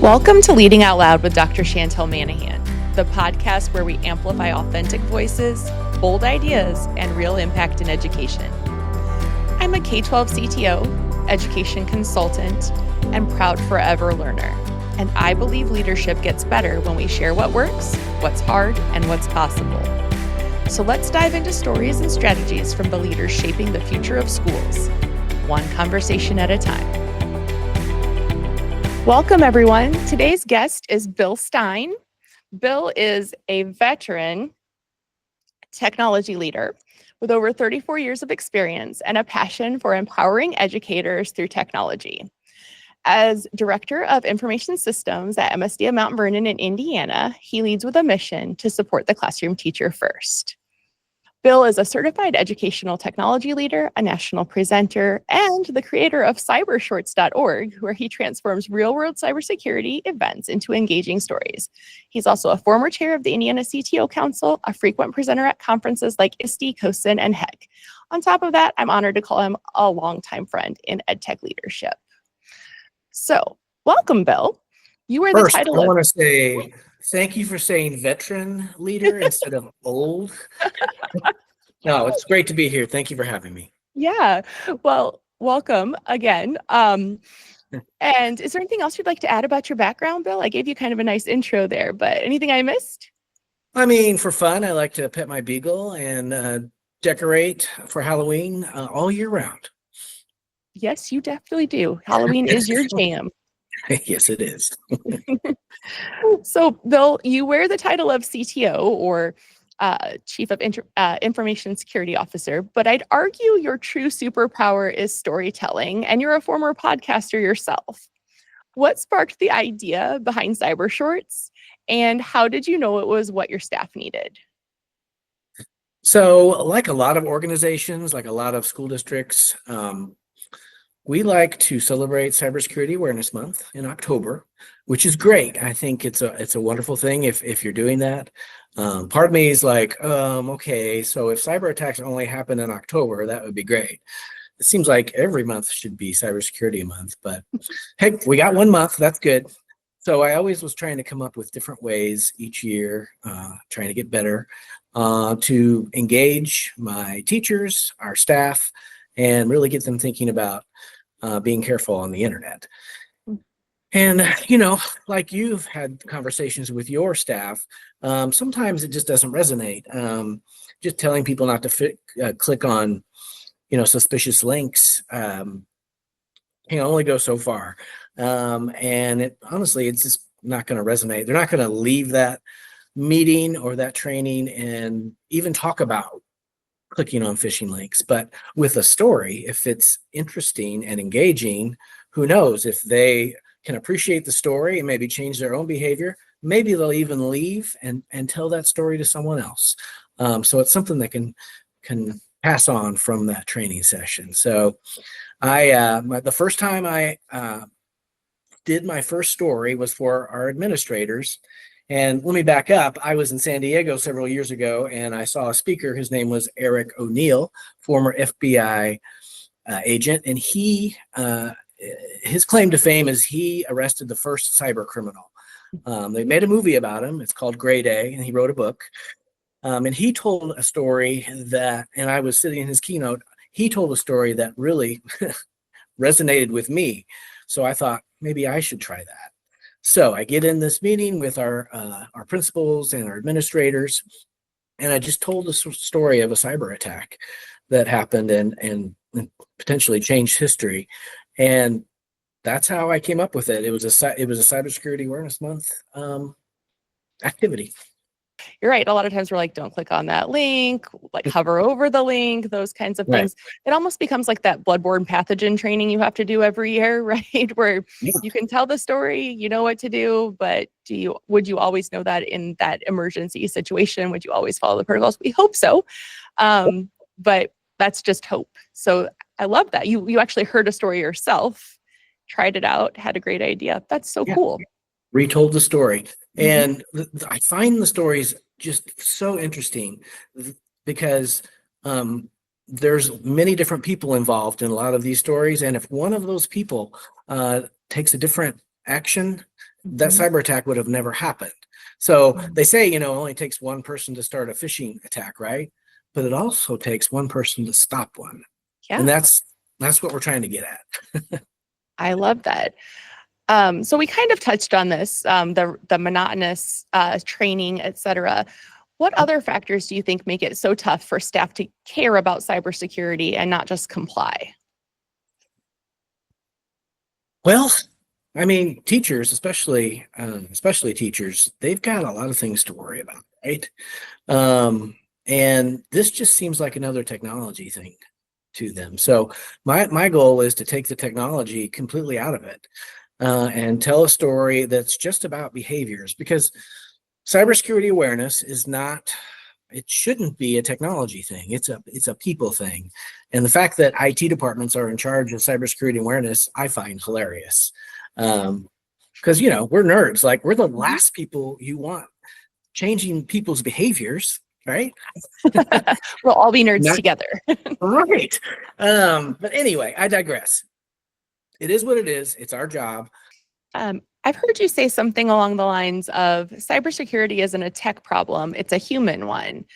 Welcome to Leading Out Loud with Dr. Chantell Manahan, the podcast where we amplify authentic voices, bold ideas, and real impact in education. I'm a K-12 CTO, education consultant, and proud forever learner. And I believe leadership gets better when we share what works, what's hard, and what's possible. So let's dive into stories and strategies from the leaders shaping the future of schools, one conversation at a time. Welcome, everyone. Today's guest is Bill Stein. Bill is a veteran technology leader with over 34 years of experience and a passion for empowering educators through technology. As Director of Information Systems at MSD of Mount Vernon in Indiana, he leads with a mission to support the classroom teacher first. Bill is a certified educational technology leader, a national presenter, and the creator of cybershorts.org, where he transforms real-world cybersecurity events into engaging stories. He's also a former chair of the Indiana CTO Council, a frequent presenter at conferences like eith, COSIN, and HEC. On top of that, I'm honored to call him a longtime friend in EdTech leadership. So, welcome, Bill. You wear the title I want to say thank you for saying veteran leader instead of old. No, it's great to be here. Thank you for having me. Yeah, well, welcome again. And is there anything else you'd like to add about your background, Bill? I gave you kind of a nice intro there, but anything I missed? I mean, for fun, I like to pet my beagle and decorate for Halloween all year round. Yes, you definitely do. Halloween is your jam. Yes, it is. So, Bill, you wear the title of CTO or Chief of Information Security Officer, but I'd argue your true superpower is storytelling, and you're a former podcaster yourself. What sparked the idea behind Cybershorts, and how did you know it was what your staff needed? So, like a lot of organizations, like a lot of school districts, we like to celebrate Cybersecurity Awareness Month in October, which is great. I think it's a wonderful thing if you're doing that. Part of me is like, okay, so if cyber attacks only happen in October, that would be great. It seems like every month should be Cybersecurity Month, but hey, we got 1 month, that's good. So I always was trying to come up with different ways each year, trying to get better, to engage my teachers, our staff, and really get them thinking about being careful on the internet. And, like you've had conversations with your staff, sometimes it just doesn't resonate. Just telling people not to click on, suspicious links can only go so far. And honestly, it's just not going to resonate. They're not going to leave that meeting or that training and even talk about clicking on phishing links. But with a story, if it's interesting and engaging, who knows if they can appreciate the story and maybe change their own behavior, maybe they'll even leave and tell that story to someone else. So it's something that can pass on from that training session. So the first time I did my first story was for our administrators. And let me back up. I was in San Diego several years ago, and I saw a speaker. His name was Eric O'Neill, former FBI agent, and his claim to fame is he arrested the first cyber criminal. They made a movie about him. It's called Gray Day, and he wrote a book. And he told a story that, and I was sitting in his keynote, he told a story that really resonated with me. So I thought maybe I should try that. So I get in this meeting with our principals and our administrators, and I just told the story of a cyber attack that happened and potentially changed history. And that's how I came up with it. It was a Cybersecurity Awareness Month activity. You're right. A lot of times we're like, don't click on that link, like hover over the link, those kinds of things. It almost becomes like that bloodborne pathogen training you have to do every year, right? Where you can tell the story, you know what to do, but would you always know that in that emergency situation? Would you always follow the protocols? We hope so. But that's just hope. So I love that. You actually heard a story yourself, tried it out, had a great idea. That's so cool. Retold the story. And I find the stories just so interesting because there's many different people involved in a lot of these stories. And if one of those people takes a different action that Mhm. cyber attack would have never happened. So Mhm. they say, it only takes one person to start a phishing attack, right? But it also takes one person to stop one. And Yeah, that's what we're trying to get at. I love that. So we kind of touched on this, the monotonous training, et cetera. What other factors do you think make it so tough for staff to care about cybersecurity and not just comply? Well, I mean, teachers, especially teachers, they've got a lot of things to worry about, right? And this just seems like another technology thing to them. So my goal is to take the technology completely out of it, and tell a story that's just about behaviors, because cybersecurity awareness is not, it shouldn't be a technology thing. It's a people thing. And the fact that IT departments are in charge of cybersecurity awareness, I find hilarious. Because we're nerds. Like, we're the Mhm. last people you want changing people's behaviors, right? We'll all be nerds Not together. right. But anyway, I digress. It is what it is. It's our job. I've heard you say something along the lines of cybersecurity isn't a tech problem, it's a human one.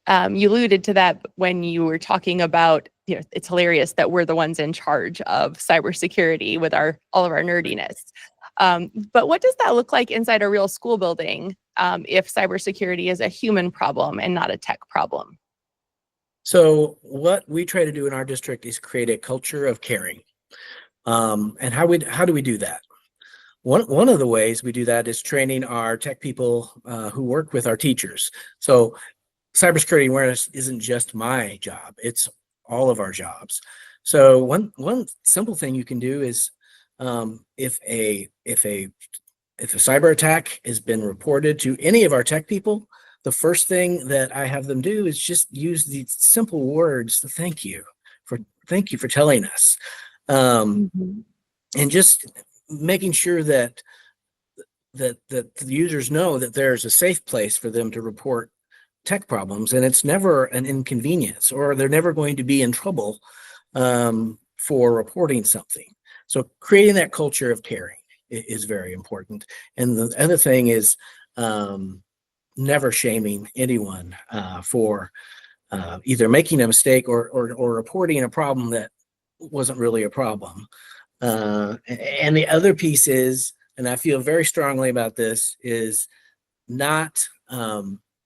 You alluded to that when you were talking about, it's hilarious that we're the ones in charge of cybersecurity with all of our nerdiness. But what does that look like inside a real school building, if cybersecurity is a human problem and not a tech problem? So what we try to do in our district is create a culture of caring. And how do we do that? One of the ways we do that is training our tech people, who work with our teachers. So cybersecurity awareness isn't just my job; it's all of our jobs. So one simple thing you can do is, if a cyber attack has been reported to any of our tech people, the first thing that I have them do is just use these simple words: thank you for telling us, um, Mhm. and just making sure that the users know that there's a safe place for them to report tech problems, and it's never an inconvenience, or they're never going to be in trouble, for reporting something. So creating that culture of caring is very important. And the other thing is, um, never shaming anyone, for either making a mistake, or reporting a problem that wasn't really a problem. And the other piece is, and I feel very strongly about this, is not,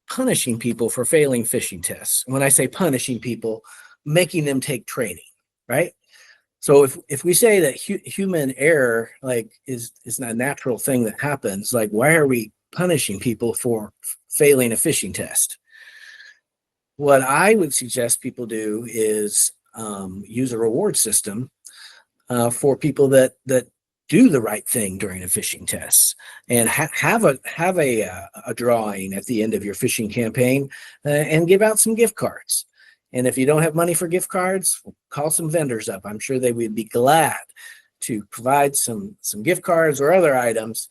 punishing people for failing phishing tests. When I say punishing people, making them take training, right? So if we say that human error, like, is not a natural thing that happens, like, why are we punishing people for failing a phishing test? What I would suggest people do is, use a reward system, for people that do the right thing during a phishing test, and have a drawing at the end of your phishing campaign, and give out some gift cards. And if you don't have money for gift cards, call some vendors up. I'm sure they would be glad to provide some gift cards or other items,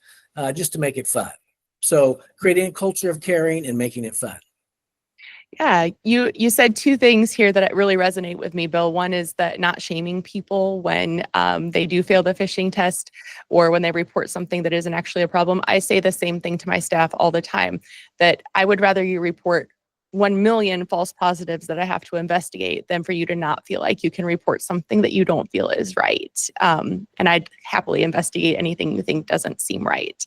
just to make it fun. So creating a culture of caring and making it fun. Yeah, you said two things here that really resonate with me, Bill. One is that not shaming people when they do fail the phishing test or when they report something that isn't actually a problem. I say the same thing to my staff all the time, that I would rather you report 1 million false positives that I have to investigate than for you to not feel like you can report something that you don't feel is right. And I'd happily investigate anything you think doesn't seem right.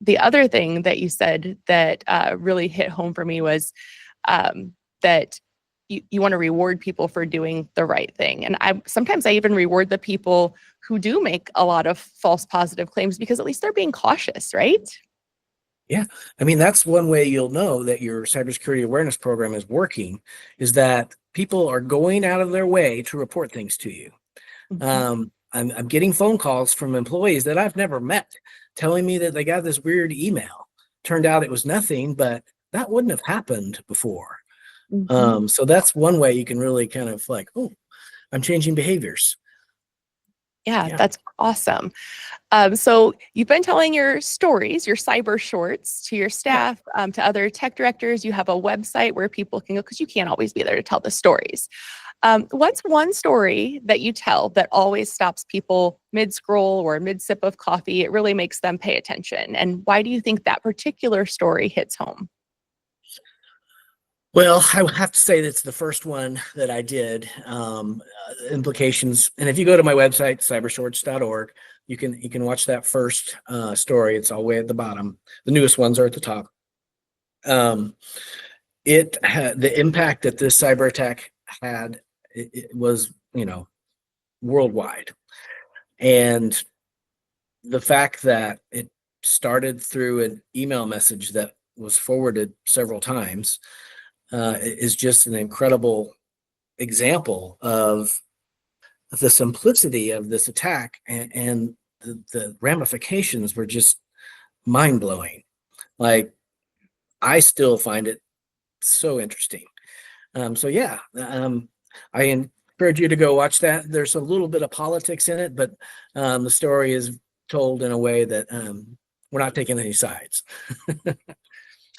The other thing that you said that really hit home for me was that you want to reward people for doing the right thing. And sometimes I even reward the people who do make a lot of false positive claims, because at least they're being cautious, right? Yeah. I mean, that's one way you'll know that your cybersecurity awareness program is working, is that people are going out of their way to report things to you. Mhm. I'm getting phone calls from employees that I've never met telling me that they got this weird email. Turned out it was nothing, but that wouldn't have happened before. Mhm. So that's one way you can really kind of like, oh, I'm changing behaviors. Yeah, Yeah. that's awesome. So you've been telling your stories, your cyber shorts to your staff, to other tech directors. You have a website where people can go because you can't always be there to tell the stories. What's one story that you tell that always stops people mid-scroll or mid-sip of coffee? It really makes them pay attention. And why do you think that particular story hits home? Well, I would have to say that's the first one that I did. Implications, and if you go to my website, cybershorts.org, you can watch that first story. It's all the way at the bottom. The newest ones are at the top. It had the impact that this cyber attack had. It was, worldwide, and the fact that it started through an email message that was forwarded several times is just an incredible example of the simplicity of this attack, and the ramifications were just mind-blowing. Like, I still find it so interesting. I encourage you to go watch that. There's a little bit of politics in it, but the story is told in a way that we're not taking any sides.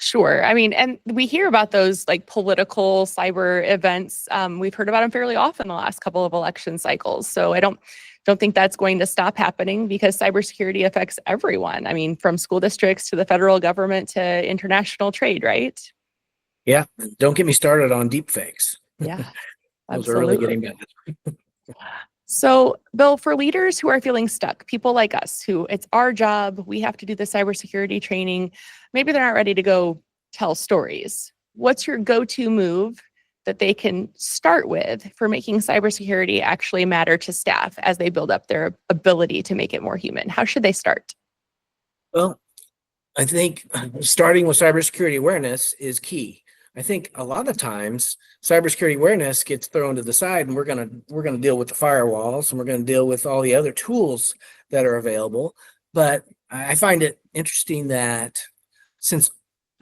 Sure. I mean, and we hear about those like political cyber events. We've heard about them fairly often the last couple of election cycles. So I don't think that's going to stop happening because cybersecurity affects everyone. I mean, from school districts to the federal government to international trade, right? Yeah. Don't get me started on deep fakes. Yeah, Those are really getting bad. So, Bill, for leaders who are feeling stuck, people like us who it's our job, we have to do the cybersecurity training, maybe they're not ready to go tell stories. What's your go-to move that they can start with for making cybersecurity actually matter to staff as they build up their ability to make it more human? How should they start? Well, I think starting with cybersecurity awareness is key. I think a lot of times cybersecurity awareness gets thrown to the side, and we're gonna deal with the firewalls, and we're gonna deal with all the other tools that are available. But I find it interesting that since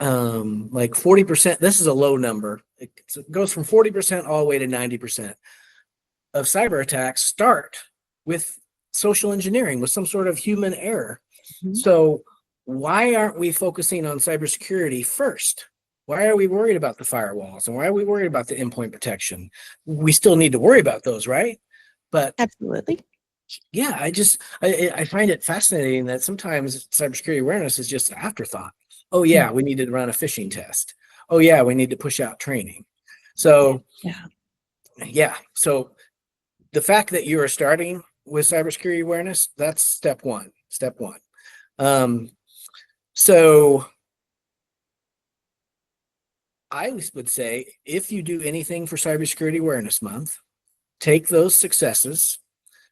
like 40%, this is a low number. It goes from 40% all the way to 90% of cyber attacks start with social engineering, with some sort of human error. Mm-hmm. So why aren't we focusing on cybersecurity first? Why are we worried about the firewalls, and why are we worried about the endpoint protection? We still need to worry about those, right? But absolutely. Yeah, I find it fascinating that sometimes cybersecurity awareness is just an afterthought. Oh yeah, we need to run a phishing test. Oh yeah, we need to push out training. So yeah. So the fact that you are starting with cybersecurity awareness, that's step one. So I would say if you do anything for Cybersecurity Awareness Month, take those successes.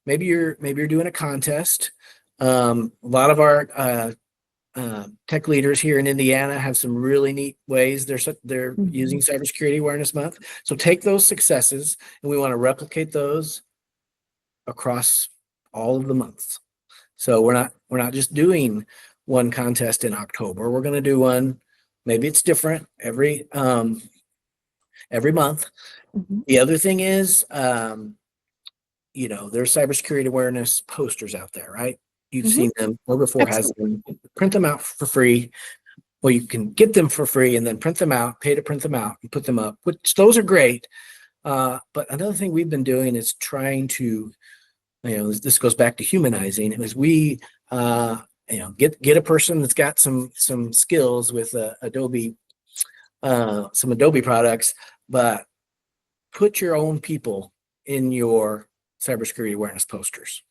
Maybe you're doing a contest. A lot of our tech leaders here in Indiana have some really neat ways they're using Cybersecurity Awareness Month. So take those successes, and we want to replicate those across all of the months. So we're not just doing one contest in October. We're going to do one. Maybe it's different every month. Mm-hmm. The other thing is, there's cybersecurity awareness posters out there, right? You've seen them. Or before has them. Print them out for free. Well, you can get them for free and then print them out, pay to print them out and put them up, which those are great. But another thing we've been doing is trying to, this goes back to humanizing, is we get a person that's got some skills with Adobe, some Adobe products, but put your own people in your cybersecurity awareness posters.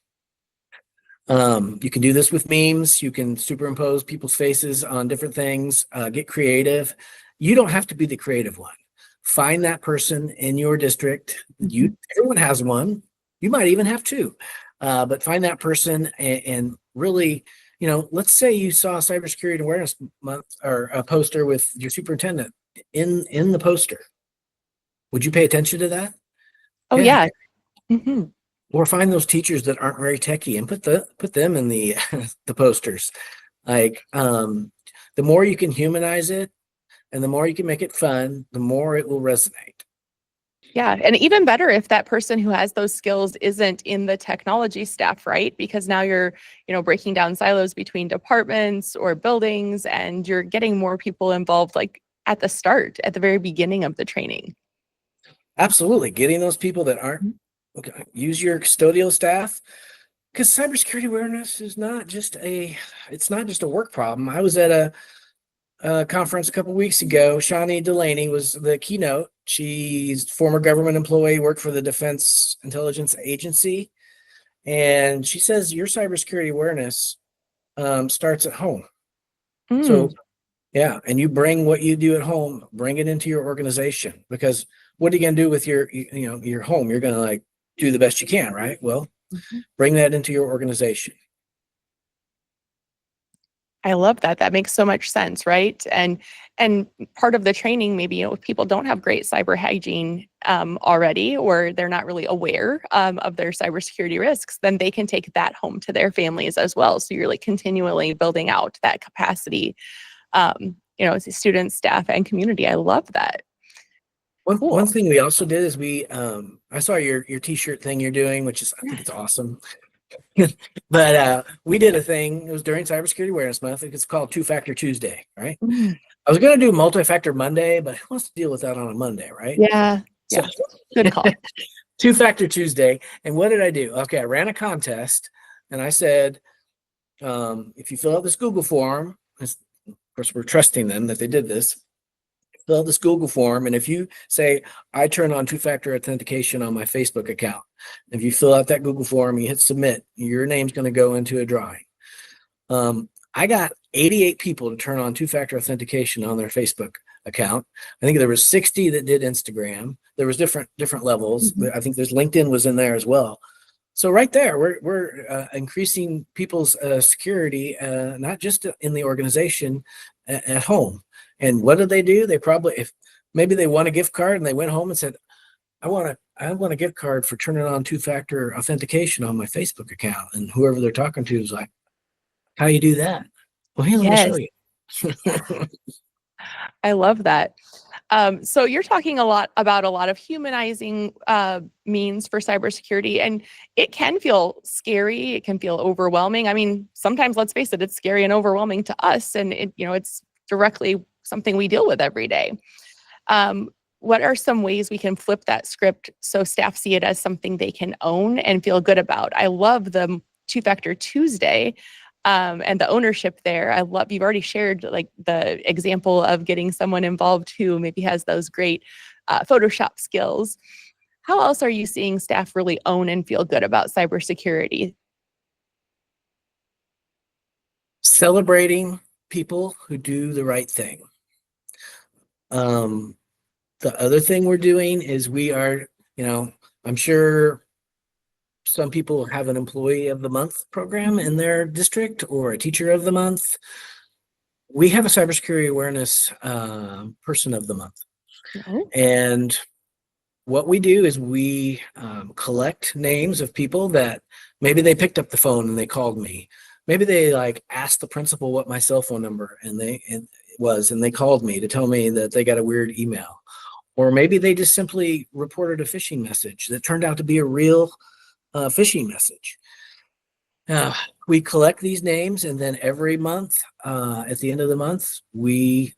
You can do this with memes. You can superimpose people's faces on different things. Get creative. You don't have to be the creative one. Find that person in your district. Everyone has one. You might even have two. But find that person and really, let's say you saw Cybersecurity Awareness Month or a poster with your superintendent in the poster. Would you pay attention to that? Oh, yeah. Mm-hmm. Or find those teachers that aren't very techie and put them in the the posters. Like the more you can humanize it and the more you can make it fun, the more it will resonate. Yeah, and even better if that person who has those skills isn't in the technology staff, right? Because now you're, breaking down silos between departments or buildings, and you're getting more people involved, like at the start, at the very beginning of the training. Absolutely. Getting those people that aren't, okay, use your custodial staff, because cybersecurity awareness is it's not just a work problem. I was at a conference a couple weeks ago. Shawnee Delaney was the keynote. She's former government employee, worked for the Defense Intelligence Agency. And she says your cybersecurity awareness starts at home. So yeah, and you bring what you do at home, bring it into your organization, because what are you going to do with your home? You're going to like do the best you can, right? Well, bring that into your organization. I love that. That makes so much sense, right? And part of the training, maybe, if people don't have great cyber hygiene already, or they're not really aware of their cybersecurity risks, then they can take that home to their families as well. So you're like continually building out that capacity, as students, staff, and community. I love that. One thing we also did is I saw your t-shirt thing you're doing, which is, I think it's awesome. But we did a thing. It was during Cybersecurity Awareness Month. It's called Two-Factor Tuesday, right? I was going to do Multi-Factor Monday, but who wants to deal with that on a Monday, right? Yeah. So, Good call. Two-Factor Tuesday. And what did I do? Okay, I ran a contest, and I said, if you fill out this Google form, of course, we're trusting them that they did this. Fill out this Google form, and if you say, I turn on two-factor authentication on my Facebook account, if you fill out that Google form, you hit submit, your name's going to go into a drawing. I got 88 people to turn on two-factor authentication on their Facebook account. I think there was 60 that did Instagram. There was different levels. I think there's LinkedIn was in there as well. So right there, we're increasing people's security, not just in the organization, at home. And what did they do? They probably, if maybe they won a gift card and they went home and said, I want a gift card for turning on two-factor authentication on my Facebook account. And whoever they're talking to is like, how you do that? Well, here, let me show you. I love that. So you're talking about a lot of humanizing means for cybersecurity, and it can feel scary. It can feel overwhelming. I mean, sometimes, let's face it, it's scary and overwhelming to us, and it's directly something we deal with every day. What are some ways we can flip that script so staff see it as something they can own and feel good about? I love the Two-Factor Tuesday. And the ownership there. I love, you've already shared like the example of getting someone involved who maybe has those great Photoshop skills. How else are you seeing staff really own and feel good about cybersecurity? Celebrating people who do the right thing. The other thing we're doing is we are, I'm sure some people have an employee of the month program in their district or a teacher of the month. We have a cybersecurity awareness person of the month. And what we do is we collect names of people that maybe they picked up the phone and they called me. Maybe they like asked the principal what my cell phone number and they called me to tell me that they got a weird email. Or maybe they just simply reported a phishing message that turned out to be a real phishing message. We collect these names, and then every month, at the end of the month, we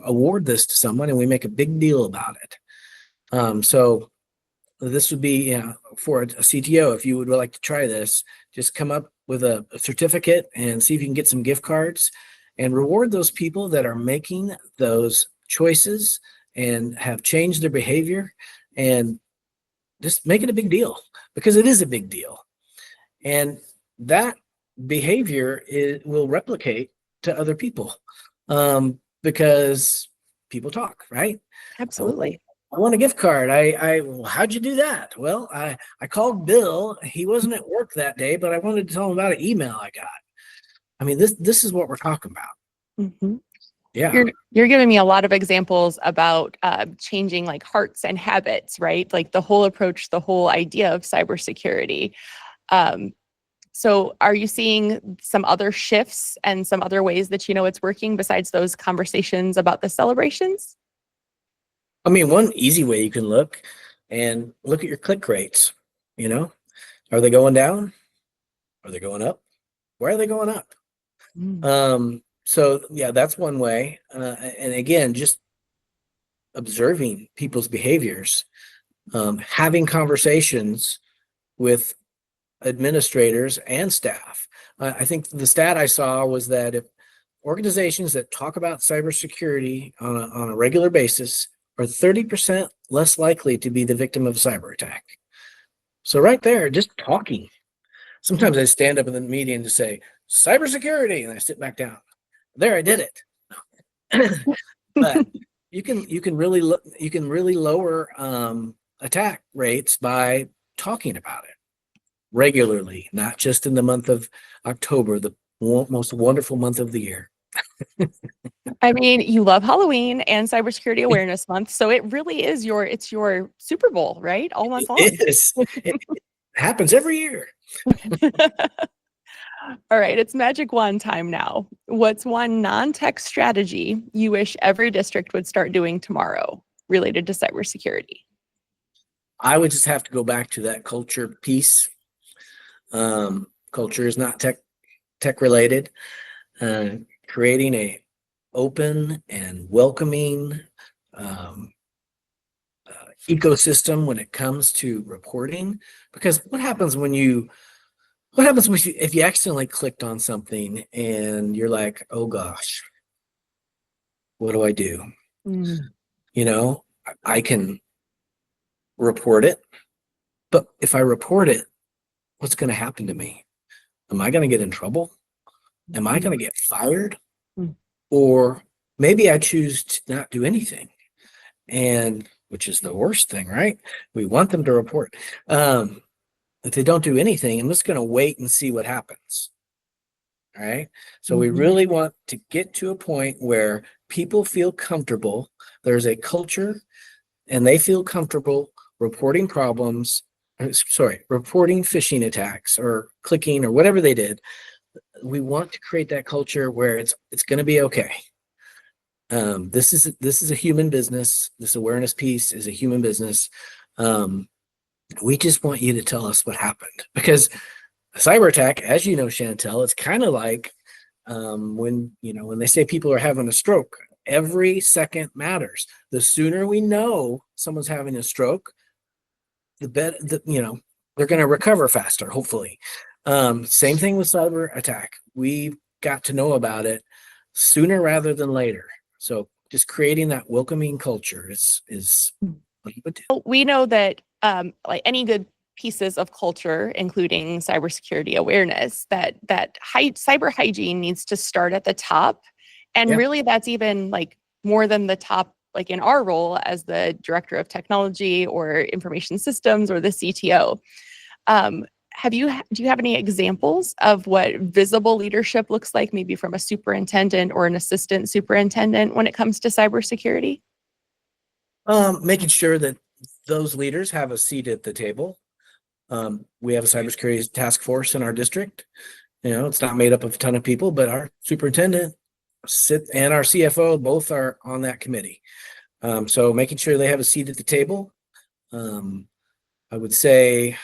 award this to someone, and we make a big deal about it. So this would be, for a CTO, if you would like to try this, just come up with a certificate and see if you can get some gift cards and reward those people that are making those choices and have changed their behavior, and just make it a big deal, because it is a big deal. And that behavior will replicate to other people, because people talk, right? Absolutely. I want a gift card. Well, how'd you do that? Well, I called Bill. He wasn't at work that day, but I wanted to tell him about an email I got. I mean, this is what we're talking about. Yeah. You're giving me a lot of examples about changing like hearts and habits, right? Like the whole approach, the whole idea of cybersecurity. So are you seeing some other shifts and some other ways that it's working besides those conversations about the celebrations? I mean, one easy way you can look, and look at your click rates. You know, are they going down? Are they going up? Why are they going up? So yeah, that's one way. And again, just observing people's behaviors, having conversations with administrators and staff. I think the stat I saw was that if organizations that talk about cybersecurity on a regular basis are 30% less likely to be the victim of a cyber attack. So right there, just talking. Sometimes I stand up in the meeting to say cybersecurity, and I sit back down. There, I did it. But you can really lower attack rates by talking about it regularly, not just in the month of October, the most wonderful month of the year. I mean, you love Halloween and Cybersecurity Awareness Month, so it really is it's your Super Bowl, right? All month long. It is. It happens every year. All right, it's magic wand time now. What's one non-tech strategy you wish every district would start doing tomorrow related to cybersecurity? I would just have to go back to that culture piece. Culture is not tech related. Creating a open and welcoming ecosystem when it comes to reporting, because what happens if you accidentally clicked on something and you're like, oh gosh, what do I do? You know, I can report it, but if I report it, what's going to happen to me? Am I going to get in trouble? Am I going to get fired? Or maybe I choose to not do anything, and which is the worst thing, right? We want them to report. If they don't do anything, I'm just going to wait and see what happens. All right. So we really want to get to a point where people feel comfortable. There's a culture and they feel comfortable reporting problems, reporting phishing attacks or clicking or whatever they did. We want to create that culture where it's going to be okay. This is a human business. This awareness piece is a human business. We just want you to tell us what happened, because a cyber attack, as you know, Chantell, it's kind of like when they say people are having a stroke. Every second matters. The sooner we know someone's having a stroke, the better. They're going to recover faster, hopefully. Same thing with cyber attack. We've got to know about it sooner rather than later. So just creating that welcoming culture is what you would do. We know that like any good pieces of culture, including cybersecurity awareness, that cyber hygiene needs to start at the top. And really that's even like more than the top, like in our role as the director of technology or information systems or the CTO. Do you have any examples of what visible leadership looks like, maybe from a superintendent or an assistant superintendent when it comes to cybersecurity? Making sure that those leaders have a seat at the table. We have a cybersecurity task force in our district. It's not made up of a ton of people, but our superintendent and our CFO both are on that committee. So making sure they have a seat at the table. I would say,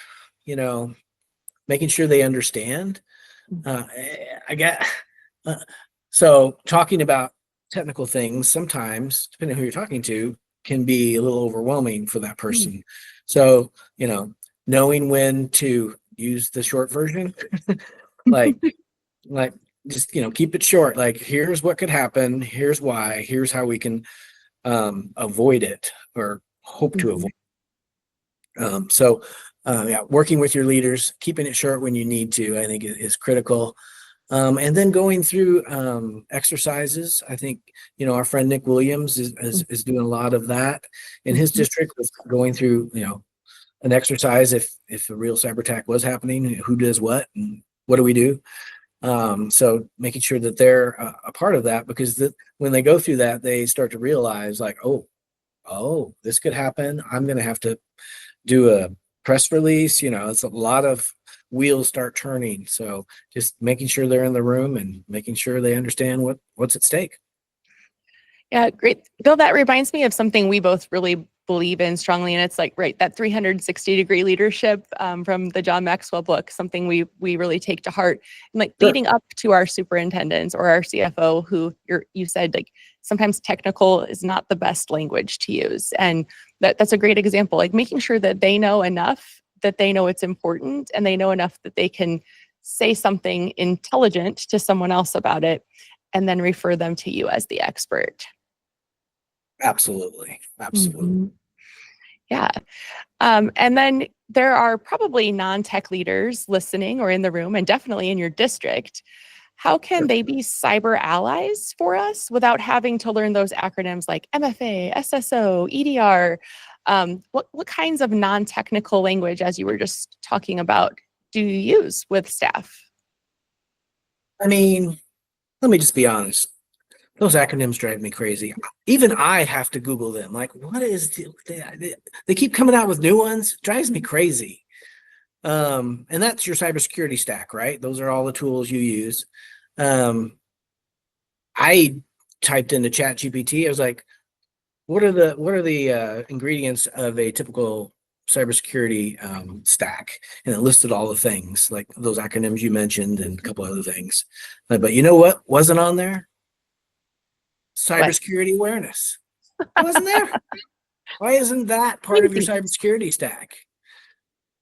making sure they understand. So talking about technical things sometimes, depending on who you're talking to, can be a little overwhelming for that person. So, knowing when to use the short version, like just, keep it short. Like, here's what could happen. Here's why. Here's how we can avoid it or hope to avoid it. Working with your leaders, keeping it short when you need to, I think is critical. And then going through exercises. I think, our friend Nick Williams is doing a lot of that in his district, with going through, an exercise. If a real cyber attack was happening, who does what and what do we do? So making sure that they're a part of that, because when they go through that, they start to realize like, oh, this could happen. I'm going to have to do a press release. It's a lot of wheels start turning. So just making sure they're in the room and making sure they understand what's at stake. Yeah, great. Bill, that reminds me of something we both really believe in strongly. And it's like, right, that 360-degree leadership from the John Maxwell book, something we really take to heart. And like Sure. leading up to our superintendents or our CFO, who you said, like, sometimes technical is not the best language to use. And that's a great example, like making sure that they know enough, that they know it's important, and they know enough that they can say something intelligent to someone else about it, and then refer them to you as the expert. Absolutely. Absolutely. Mhm. Yeah. And then there are probably non-tech leaders listening or in the room, and definitely in your district. How can Sure. they be cyber allies for us without having to learn those acronyms like MFA, SSO, EDR? What kinds of non-technical language, as you were just talking about, do you use with staff? I mean, let me just be honest. Those acronyms drive me crazy. Even I have to Google them. Like, what is they keep coming out with new ones? Drives me crazy. And that's your cybersecurity stack, right? Those are all the tools you use. I typed into ChatGPT. I was like, what are the ingredients of a typical cybersecurity stack? And it listed all the things, like those acronyms you mentioned and a couple other things. But you know what wasn't on there? What? Cybersecurity awareness. It wasn't there. Why isn't that part of your cybersecurity stack?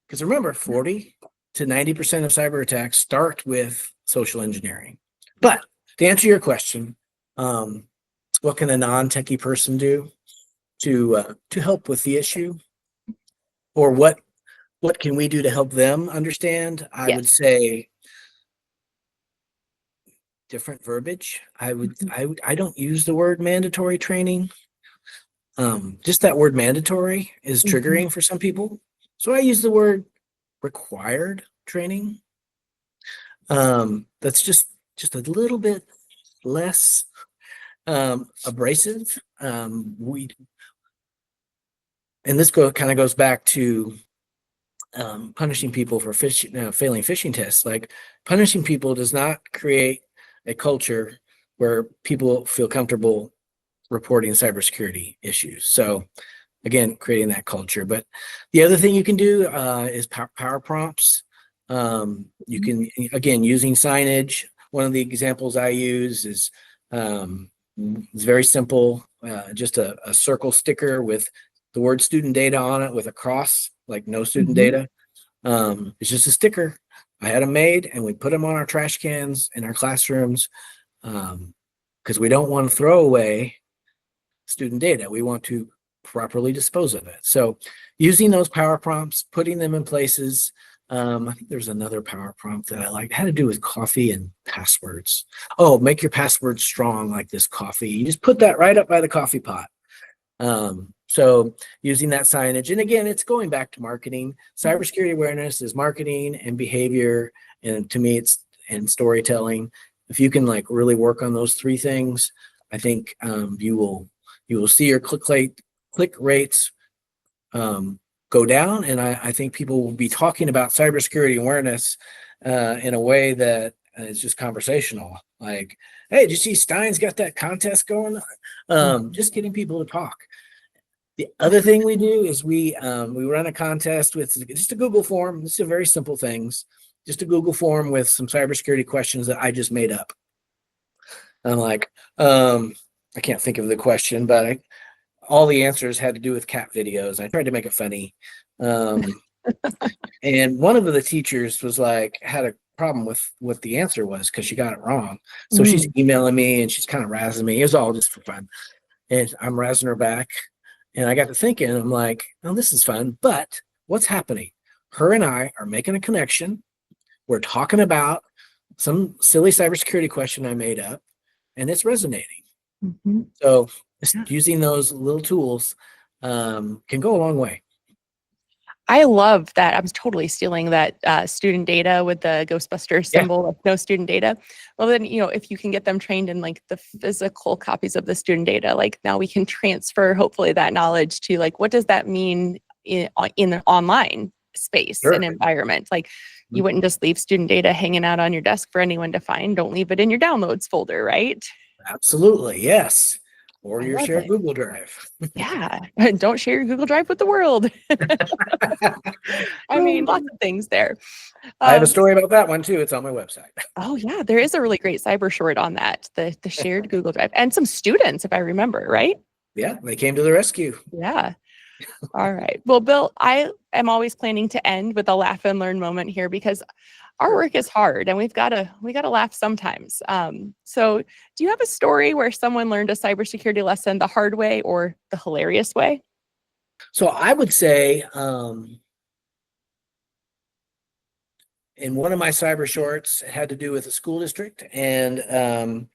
Because remember, 40 to 90% of cyber attacks start with social engineering. But to answer your question, what can a non-techie person do to help with the issue, or what can we do to help them understand? I Yes. would say different verbiage. I don't use the word mandatory training. Just that word mandatory is triggering for some people. So I use the word required training. That's just a little bit less abrasive. And this kind of goes back to punishing people for failing phishing tests. Like, punishing people does not create a culture where people feel comfortable reporting cybersecurity issues. So again, creating that culture. But the other thing you can do is power prompts. You can, again, using signage. One of the examples I use is it's very simple, just a circle sticker with the word student data on it with a cross, like no student data. It's just a sticker. I had them made, and we put them on our trash cans in our classrooms because we don't want to throw away student data. We want to properly dispose of it. So using those power prompts, putting them in places. I think there's another power prompt that I liked. It had to do with coffee and passwords. Oh, make your passwords strong like this coffee. You just put that right up by the coffee pot. So using that signage, and again, it's going back to marketing. Cybersecurity awareness is marketing and behavior, and to me, it's and storytelling. If you can like really work on those three things, I think you will see your click rates go down, and I think people will be talking about cybersecurity awareness in a way that is just conversational. Like, hey, did you see Stein's got that contest going on? Just getting people to talk. The other thing we do is we run a contest with just a Google form. This is very simple things. Just a Google form with some cybersecurity questions that I just made up. I'm like, I can't think of the question, but all the answers had to do with cat videos. I tried to make it funny. And one of the teachers was like, had a problem with what the answer was because she got it wrong. So she's emailing me and she's kind of razzing me. It was all just for fun. And I'm razzing her back. And I got to thinking, I'm like, oh, this is fun. But what's happening? Her and I are making a connection. We're talking about some silly cybersecurity question I made up, and it's resonating. So just using those little tools can go a long way. I love that. I'm totally stealing that student data with the Ghostbuster symbol of no student data. Well, then, if you can get them trained in like the physical copies of the student data, like now we can transfer hopefully that knowledge to like, what does that mean in an online space and environment? Like, you wouldn't just leave student data hanging out on your desk for anyone to find. Don't leave it in your downloads folder, right? Absolutely. Yes. or I your love shared it. Google Drive. Yeah. Don't share your Google Drive with the world. I mean, lots of things there. I have a Um, story about that one too. It's on my website. oh yeah, there is a really great cyber short on that, the shared Google Drive, and some students, if I remember, right? Yeah, they came to the rescue. Yeah. All right. Well, Bill, I am always planning to end with a laugh and learn moment here because our work is hard and we gotta laugh sometimes. So do you have a story where someone learned a cybersecurity lesson the hard way or the hilarious way? So I would say in one of my cyber shorts, it had to do with a school district. And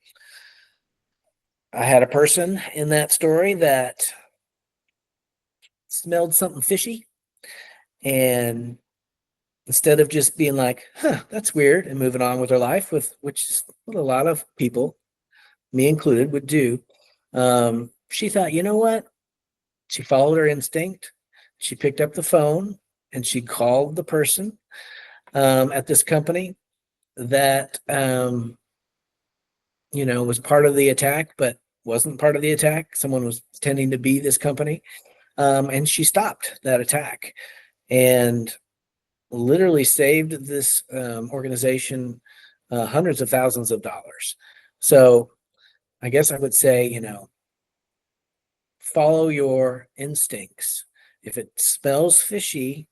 I had a person in that story that smelled something fishy. And instead of just being like, huh, that's weird, and moving on with their life, with which is what a lot of people, me included, would do, she thought, you know what? She followed her instinct. She picked up the phone and she called the person at this company that was part of the attack, but wasn't part of the attack. Someone was pretending to be this company, and she stopped that attack and literally saved this organization hundreds of thousands of dollars. So I guess I would say, follow your instincts. If it smells fishy,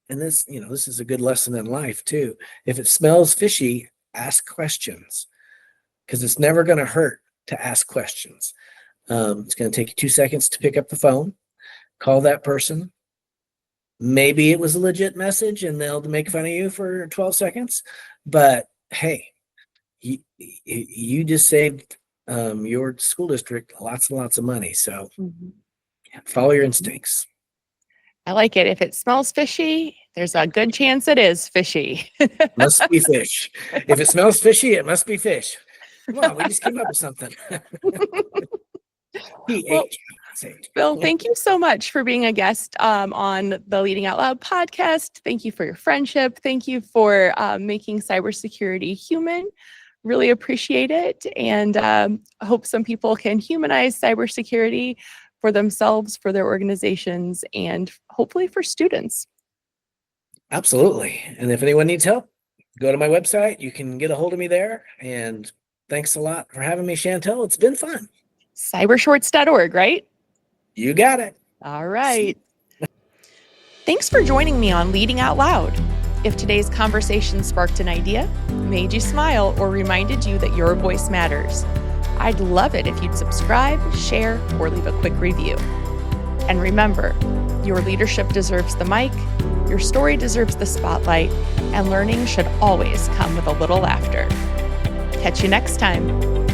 and this is a good lesson in life too. If it smells fishy, ask questions, because it's never going to hurt to ask questions. It's going to take you 2 seconds to pick up the phone, call that person. Maybe it was a legit message and they'll make fun of you for 12 seconds, but hey, you just saved your school district lots and lots of money. So Mhm. follow your instincts. I like it. If it smells fishy, there's a good chance it is fishy. Must be fish. If it smells fishy, it must be fish. Come on, we just came up with something. Well, PH. Bill, thank you so much for being a guest on the Leading Out Loud podcast. Thank you for your friendship. Thank you for making cybersecurity human. Really appreciate it. And I hope some people can humanize cybersecurity for themselves, for their organizations, and hopefully for students. Absolutely. And if anyone needs help, go to my website. You can get a hold of me there. And thanks a lot for having me, Chantell. It's been fun. Cybershorts.org, right? You got it. All right. Thanks for joining me on Leading Out Loud. If today's conversation sparked an idea, made you smile, or reminded you that your voice matters, I'd love it if you'd subscribe, share, or leave a quick review. And remember, your leadership deserves the mic, your story deserves the spotlight, and learning should always come with a little laughter. Catch you next time.